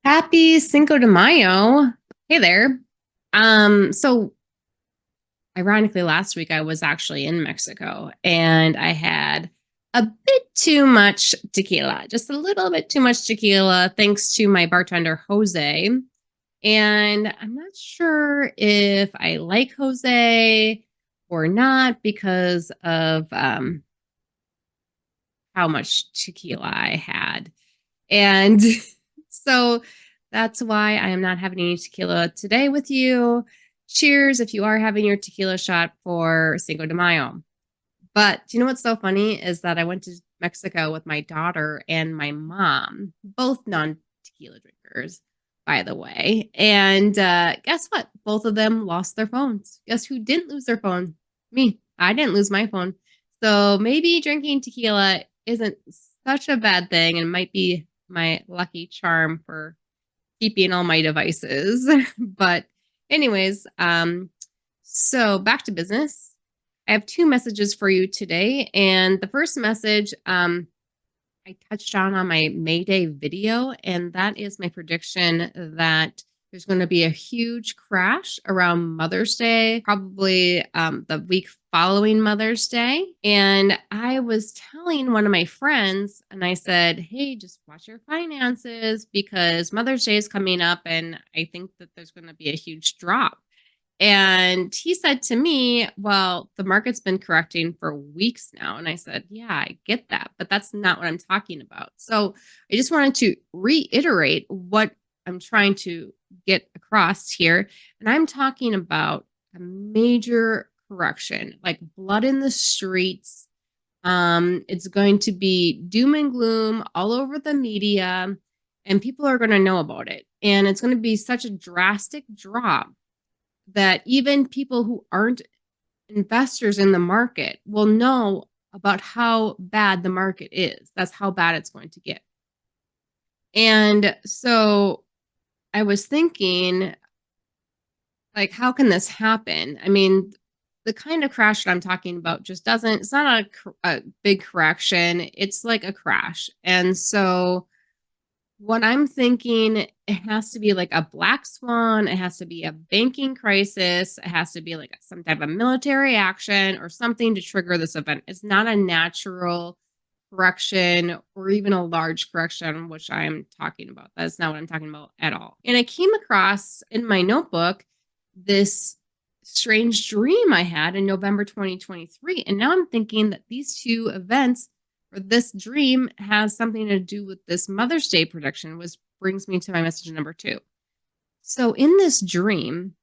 Happy Cinco de Mayo. Hey there. So ironically, last week I was actually in Mexico and I had a bit too much tequila, just a little bit too much tequila, thanks to my bartender, Jose. And I'm not sure if I like Jose or not because of how much tequila I had. And so that's why I am not having any tequila today with you. Cheers if you are having your tequila shot for Cinco de Mayo. But do you know what's so funny is that I went to Mexico with my daughter and my mom, both non tequila drinkers, by the way. And guess what? Both of them lost their phones. Guess who didn't lose their phone? Me. I didn't lose my phone. So maybe drinking tequila isn't such a bad thing and might be my lucky charm for keeping all my devices. But anyways, so back to business. I have two messages for you today. And the first message, I touched on my May Day video, and that is my prediction that there's going to be a huge crash around Mother's Day, probably the week following Mother's Day. And I was telling one of my friends, and I said, hey, just watch your finances because Mother's Day is coming up, and I think that there's going to be a huge drop. And he said to me, well, the market's been correcting for weeks now. And I said, yeah, I get that, but that's not what I'm talking about. So I just wanted to reiterate what I'm trying to get across here. And I'm talking about a major correction, like blood in the streets. It's going to be doom and gloom all over the media, and people are going to know about it. And it's going to be such a drastic drop that even people who aren't investors in the market will know about how bad the market is. That's how bad it's going to get. And so I was thinking, like, how can this happen? I mean, the kind of crash that I'm talking about just doesn't, it's not a big correction. It's like a crash. And so what I'm thinking, it has to be like a black swan. It has to be a banking crisis. It has to be like some type of military action or something to trigger this event. It's not a natural correction or even a large correction, which I'm talking about. That's not what I'm talking about at all. And I came across in my notebook this strange dream I had in November 2023. And now I'm thinking that these two events or this dream has something to do with this Mother's Day prediction, which brings me to my message number 2. So in this dream,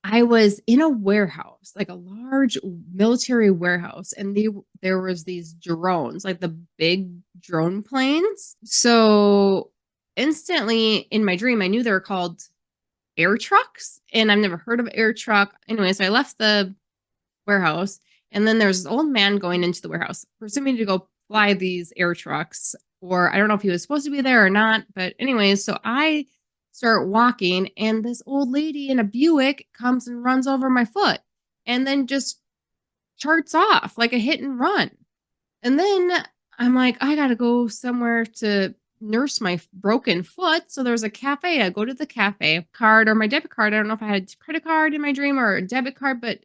I was in a warehouse, like a large military warehouse, and there was these drones, like the big drone planes. So instantly in my dream, I knew they were called air trucks, and I've never heard of air truck. Anyway, so I left the warehouse, and then there's this old man going into the warehouse, presuming to go fly these air trucks, or I don't know if he was supposed to be there or not. But anyways, so I start walking, and this old lady in a Buick comes and runs over my foot, and then just charts off like a hit and run. And then I'm like, I gotta go somewhere to nurse my broken foot. So there's a cafe. I go to the cafe card or my debit card. I don't know if I had a credit card in my dream or a debit card, but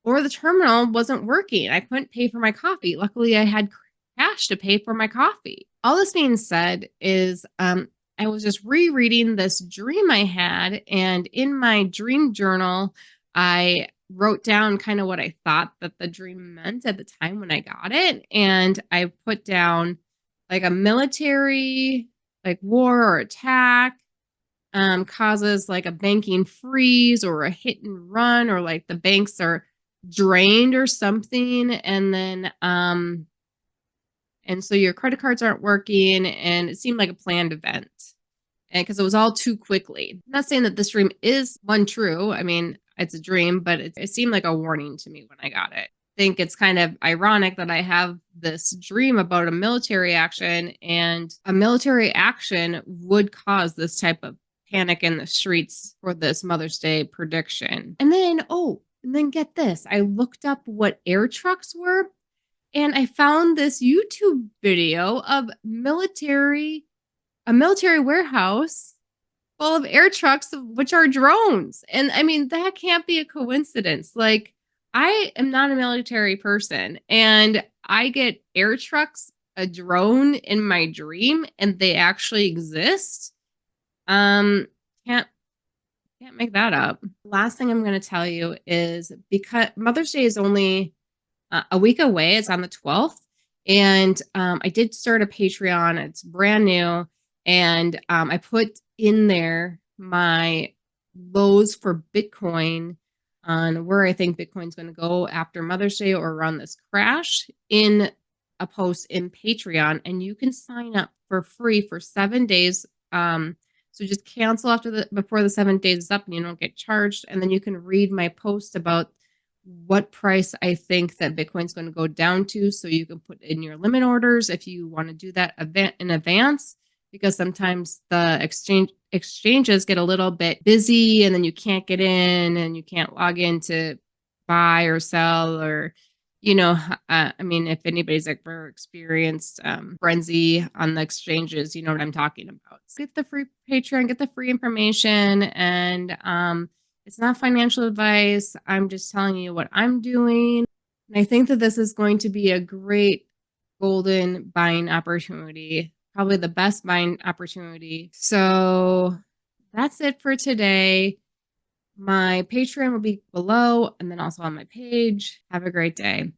or the terminal wasn't working. I couldn't pay for my coffee. Luckily, I had cash to pay for my coffee. All this being said is I was just rereading this dream I had. And in my dream journal, I wrote down kind of what I thought that the dream meant at the time when I got it. And I put down like a military, like war or attack, causes like a banking freeze or a hit and run, or like the banks are drained or something. And then and so your credit cards aren't working, and it seemed like a planned event, and because it was all too quickly. I'm not saying that this dream is one true. I mean, it's a dream, but it seemed like a warning to me when I got it. I think it's kind of ironic that I have this dream about a military action, and a military action would cause this type of panic in the streets for this Mother's Day prediction. And then get this, I looked up what air trucks were, and I found this YouTube video of a military warehouse full of air trucks, which are drones. And I mean, that can't be a coincidence. Like, I am not a military person, and I get air trucks, a drone in my dream, and they actually exist. Um, can't can't make that up. Last thing I'm going to tell you is, because Mother's Day is only a week away. It's on the 12th. And I did start a Patreon. It's brand new. And I put in there my lows for Bitcoin on where I think Bitcoin's going to go after Mother's Day or around this crash in a post in Patreon. And you can sign up for free for 7 days. So just cancel before the 7 days is up, and you don't get charged. And then you can read my post about what price I think that Bitcoin's going to go down to, so you can put in your limit orders if you want to do that event in advance, because sometimes the exchanges get a little bit busy, and then you can't get in and you can't log in to buy or sell, or I mean, if anybody's ever experienced frenzy on the exchanges, you know what I'm talking about. So get the free Patreon, get the free information, and it's not financial advice. I'm just telling you what I'm doing. And I think that this is going to be a great golden buying opportunity, probably the best buying opportunity. So that's it for today. My Patreon will be below and then also on my page. Have a great day.